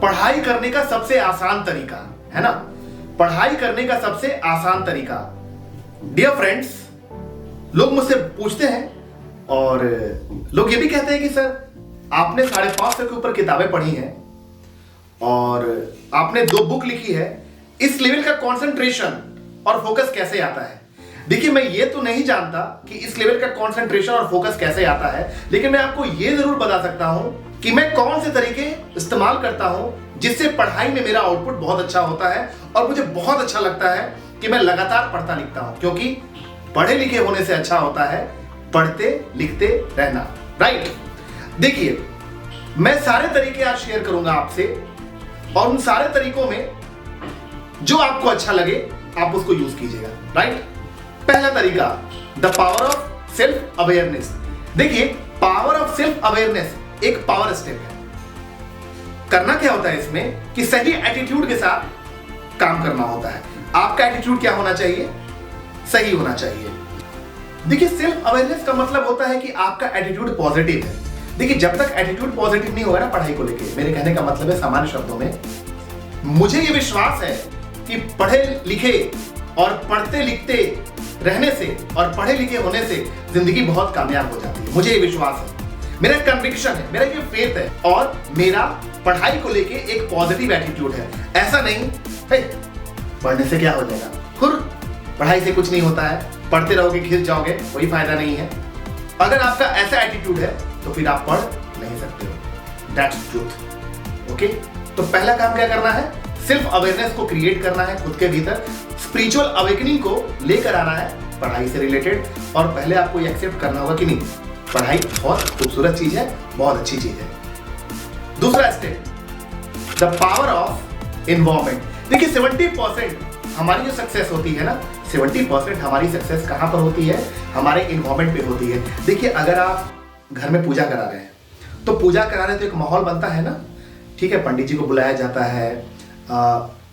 पढ़ाई करने का सबसे आसान तरीका है ना, पढ़ाई करने का सबसे आसान तरीका। डियर फ्रेंड्स, लोग मुझसे पूछते हैं और लोग ये भी कहते हैं कि सर आपने 550 के ऊपर किताबें पढ़ी हैं और आपने 2 बुक लिखी है, इस लेवल का कंसंट्रेशन और फोकस कैसे आता है? देखिए, मैं ये तो नहीं जानता कि इस लेवल का कंसंट्रेशन और फोकस कैसे आता है, लेकिन मैं आपको ये जरूर बता सकता हूं कि मैं कौन से तरीके इस्तेमाल करता हूं जिससे पढ़ाई में मेरा आउटपुट बहुत अच्छा होता है और मुझे बहुत अच्छा लगता है कि मैं लगातार पढ़ता लिखता हूं, क्योंकि पढ़े लिखे होने से अच्छा होता है पढ़ते लिखते रहना। राइट? देखिए, मैं सारे तरीके आज शेयर करूंगा आपसे और उन सारे तरीकों में जो आपको अच्छा लगे आप उसको यूज कीजिएगा। राइट? पहला तरीका, the power of self awareness. देखिए, पावर ऑफ सेल्फ अवेयरनेस एक पावर स्टेप है। करना क्या होता है इसमें कि सही एटीट्यूड के साथ काम करना होता है। आपका एटीट्यूड क्या होना चाहिए? सही होना चाहिए। देखिए, सेल्फ अवेयरनेस का मतलब होता है कि आपका एटीट्यूड पॉजिटिव है। देखिए, जब तक एटीट्यूड पॉजिटिव नहीं होगा ना पढ़ाई को लेके, मेरे कहने का मतलब है सामान्य शब्दों में, मुझे यह विश्वास है कि पढ़े लिखे और पढ़ते लिखते रहने से और पढ़े लिखे होने से जिंदगी बहुत कामयाब हो जाती है। मुझे ये विश्वास है, मेरा कन्विक्शन है, मेरा ये फेथ है और मेरा पढ़ाई को लेके एक पॉजिटिव एटीट्यूड है। ऐसा नहीं है पढ़ने से क्या हो जाएगा, खुर पढ़ाई से कुछ नहीं होता है, पढ़ते रहोगे घिस जाओगे, कोई फायदा नहीं है। अगर आपका ऐसा एटीट्यूड है तो फिर आप पढ़ नहीं सकते हो। That's truth. ओके, तो पहला काम क्या करना है? सेल्फ अवेयरनेस को क्रिएट करना है खुद के भीतर, स्पिरिचुअल अवेकनिंग को लेकर आना है पढ़ाई से रिलेटेड। और पहले आपको ये एक्सेप्ट करना होगा कि नहीं, पढ़ाई बहुत खूबसूरत चीज है, बहुत अच्छी चीज है। दूसरा step, the power of involvement. देखिए, 70% हमारी जो सक्सेस होती है ना, 70% हमारी सक्सेस कहां पर होती है? हमारे इन्वॉल्वमेंट पे होती है। देखिए, अगर आप घर में पूजा करा रहे हैं तो पूजा करा रहे तो एक माहौल बनता है ना, ठीक है, पंडित जी को बुलाया जाता है,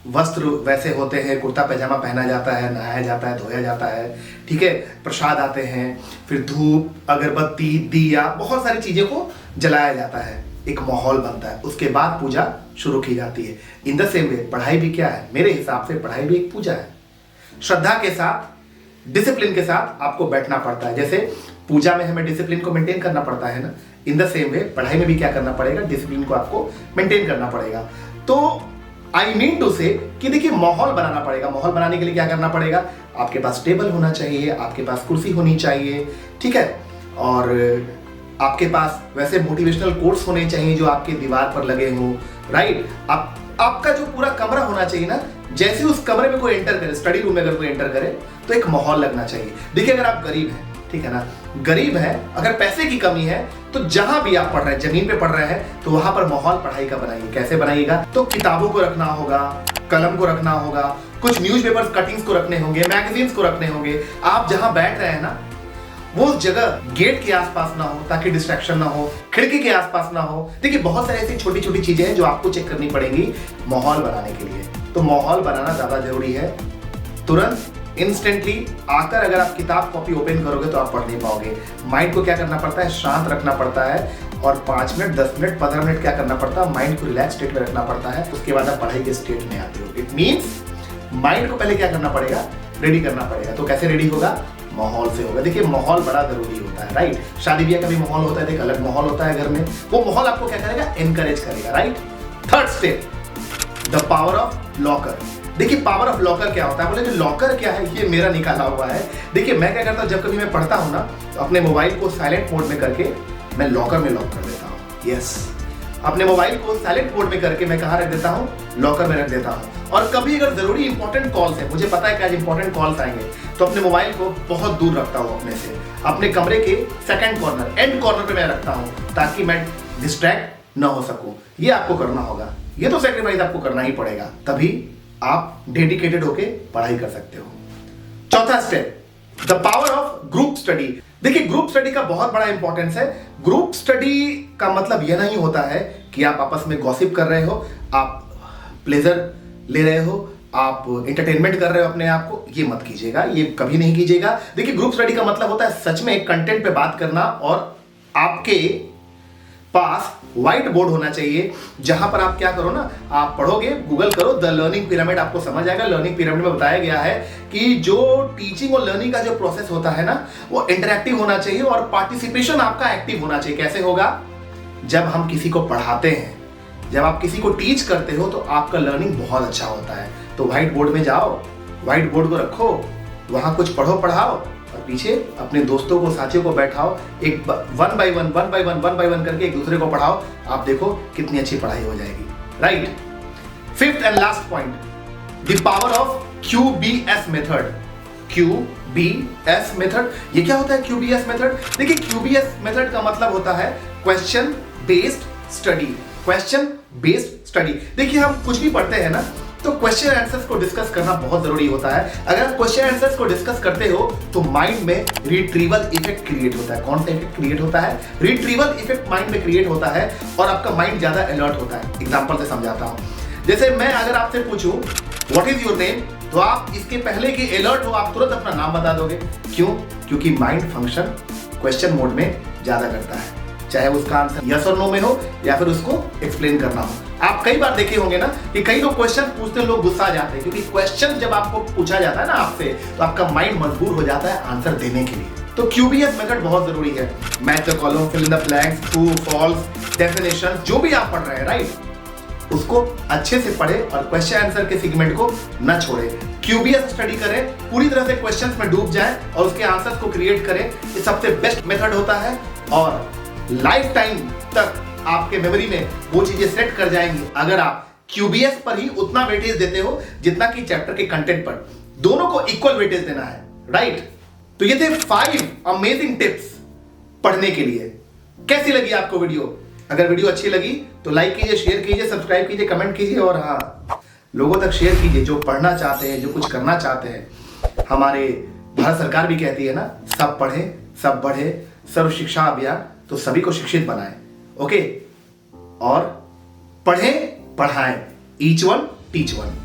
वस्त्र वैसे होते हैं, कुर्ता पैजामा पहना जाता है, नहाया जाता है, धोया जाता है, ठीक है, प्रसाद आते हैं, फिर धूप अगरबत्ती दिया बहुत सारी चीजें को जलाया जाता है, एक माहौल बनता है, उसके बाद पूजा शुरू की जाती है। इन द सेम वे पढ़ाई भी क्या है? मेरे हिसाब से पढ़ाई भी एक पूजा है। श्रद्धा के साथ, डिसिप्लिन के साथ आपको बैठना पड़ता है। जैसे पूजा में हमें डिसिप्लिन को मेंटेन करना पड़ता है ना, इन द सेम वे पढ़ाई में भी क्या करना पड़ेगा? डिसिप्लिन को आपको मेंटेन करना पड़ेगा। तो आई मीन टू से कि देखिए, माहौल बनाना पड़ेगा। माहौल बनाने के लिए क्या करना पड़ेगा? आपके पास टेबल होना चाहिए, आपके पास कुर्सी होनी चाहिए, ठीक है, और आपके पास वैसे मोटिवेशनल कोट्स होने चाहिए जो आपके दीवार पर लगे हों। राइट? आपका जो पूरा कमरा होना चाहिए ना, जैसे उस कमरे में कोई एंटर करे, स्टडी रूम में अगर कोई एंटर करे तो एक माहौल लगना चाहिए। देखिए, अगर आप गरीब हैं, ठीक है ना, गरीब है, अगर पैसे की कमी है तो जहां भी आप पढ़ रहे हैं, जमीन पे पढ़ रहे हैं, तो वहां पर माहौल पढ़ाई का बनाइए। कैसे बनाइएगा? तो किताबों को रखना होगा, कलम को रखना होगा, कुछ न्यूज़पेपर्स कटिंग्स को रखने होंगे, मैगजीन्स को रखने होंगे। आप जहां बैठ रहे हैं ना, वो जगह गेट के आसपास ना हो ताकि डिस्ट्रैक्शन ना हो, खिड़की के आसपास ना हो। देखिए, बहुत सारी ऐसी छोटी छोटी चीजें हैं जो आपको चेक करनी पड़ेंगी माहौल बनाने के लिए। तो माहौल बनाना ज्यादा जरूरी है। तुरंत इंस्टेंटली आकर अगर आप किताब कॉपी ओपन करोगे तो आप पढ़ नहीं पाओगे। माइंड को क्या करना पड़ता है? शांत रखना पड़ता है और 5 मिनट 10 मिनट 15 मिनट क्या करना पड़ता है? माइंड को रिलैक्स स्टेट में रखना पड़ता है। उसके बाद आप पढ़ाई के स्टेट में आते हो। इट मीन्स माइंड को पहले क्या करना पड़ेगा? रेडी करना पड़ेगा। तो कैसे रेडी होगा? माहौल से होगा। देखिए, माहौल बड़ा जरूरी होता है। राइट? शादी ब्याह का भी माहौल होता है, एक अलग माहौल होता है घर में। वो माहौल आपको क्या करेगा? एनकरेज करेगा। Right? Third step, the power of locker. देखिए, पावर ऑफ लॉकर क्या होता है? बोले लॉकर क्या है? ये मेरा निकाला हुआ है। देखिए, मैं क्या करता हूँ, जब कभी मैं पढ़ता हूँ ना, तो अपने मोबाइल को साइलेंट मोड में करके मैं लॉकर में लॉक कर देता हूँ। यस, अपने मोबाइल को साइलेंट मोड में करके मैं कहाँ रख देता हूँ? लॉकर में रख देता हूँ। और कभी अगर जरूरी इंपॉर्टेंट कॉल्स है, मुझे पता है कि आज इंपॉर्टेंट कॉल्स आएंगे, तो अपने मोबाइल को बहुत दूर रखता हूँ अपने से, अपने कमरे के सेकंड कॉर्नर, एंड कॉर्नर पे मैं रखता हूँ ताकि मैं डिस्ट्रैक्ट ना हो सकूं। ये आपको करना होगा, ये तो सेक्रीफाइस आपको करना ही पड़ेगा, तभी आप डेडिकेटेड होके पढ़ाई कर सकते हो। चौथा step, the power of group study. देखिए, ग्रुप स्टडी का बहुत बड़ा इंपॉर्टेंस है। ग्रुप स्टडी का मतलब यह नहीं होता है कि आप आपस में गॉसिप कर रहे हो, आप प्लेजर ले रहे हो, आप एंटरटेनमेंट कर रहे हो अपने आप को। ये मत कीजिएगा, ये कभी नहीं कीजिएगा। देखिए, ग्रुप स्टडी का मतलब होता है सच में एक कंटेंट पे बात करना और आपके पास व्हाइट बोर्ड होना चाहिए, जहां पर आप क्या करो ना, आप पढ़ोगे, गूगल करो द लर्निंग पिरामिड, आपको समझ आएगा। लर्निंग पिरामिड में बताया गया है कि जो टीचिंग और लर्निंग का जो प्रोसेस होता है ना, वो इंटरैक्टिव होना चाहिए और पार्टिसिपेशन आपका एक्टिव होना चाहिए। कैसे होगा? जब हम किसी को पढ़ाते हैं, जब आप किसी को टीच करते हो तो आपका लर्निंग बहुत अच्छा होता है। तो व्हाइट बोर्ड में जाओ, व्हाइट बोर्ड को रखो, वहां कुछ पढ़ो पढ़ाओ और पीछे अपने दोस्तों को, साथियों को बैठाओ, एक वन बाय वन करके एक दूसरे को पढ़ाओ। आप देखो कितनी अच्छी पढ़ाई हो जाएगी, right. Fifth and last point, the power of QBS method. QBS method, ये क्या होता है QBS मेथड? देखिए, QBS मेथड का मतलब होता है question based study. Question based study. देखिए, हम कुछ भी पढ़ते हैं ना, तो क्वेश्चन आंसर्स को डिस्कस करना बहुत जरूरी होता है। अगर आप क्वेश्चन आंसर्स को डिस्कस करते हो तो माइंड में रिट्रीवल इफेक्ट क्रिएट होता है। कौन सा इफेक्ट क्रिएट होता है? रिट्रीवल इफेक्ट माइंड में क्रिएट होता है और आपका माइंड ज्यादा अलर्ट होता है। एग्जांपल से समझाता हूं। जैसे मैं अगर आपसे पूछूं व्हाट इज योर नेम, तो आप इसके पहले कि अलर्ट हो, आप तुरंत अपना नाम बता दोगे। क्यों? क्योंकि माइंड फंक्शन क्वेश्चन मोड में ज्यादा करता है, चाहे उसका आंसर यस और नो में हो या फिर उसको एक्सप्लेन करना हो। आप कई बार देखे होंगे ना कि कई लोग क्वेश्चन पूछते हैं, लोग गुस्सा आ जाते हैं, क्योंकि क्वेश्चन जब आपको पूछा जाता है ना आपसे, तो आपका माइंड मजबूर हो जाता है आंसर देने के लिए। तो QBS मेथड बहुत जरूरी है। Match the column, fill in the blanks, true false, definition, जो भी आप पढ़ रहे हैं, राइट, उसको अच्छे से पढ़े और क्वेश्चन आंसर के सेगमेंट को न छोड़े। QBS स्टडी करें, पूरी तरह से क्वेश्चंस में डूब जाएं और उसके आंसर्स को क्रिएट करें। ये सबसे बेस्ट मेथड होता है और लाइफ टाइम तक आपके मेमोरी में वो चीजें सेट कर जाएंगी अगर आप QBS पर ही उतना वेटेज देते हो जितना कि चैप्टर के कंटेंट पर। दोनों को इक्वल वेटेज देना है, राइट। तो ये थे 5 अमेजिंग टिप्स पढ़ने के लिए। कैसी लगी आपको वीडियो? अगर वीडियो अच्छी लगी तो लाइक कीजिए, शेयर कीजिए, सब्सक्राइब कीजिए, कमेंट कीजिए और हाँ, लोगों तक शेयर कीजिए जो पढ़ना चाहते हैं, जो कुछ करना चाहते हैं। हमारे भारत सरकार भी कहती है ना, सब पढ़े सब बढ़े, सर्व शिक्षा अभियान, तो सभी को शिक्षित बनाएं। ओके, और पढ़ें पढ़ाएं, ईच वन टीच वन।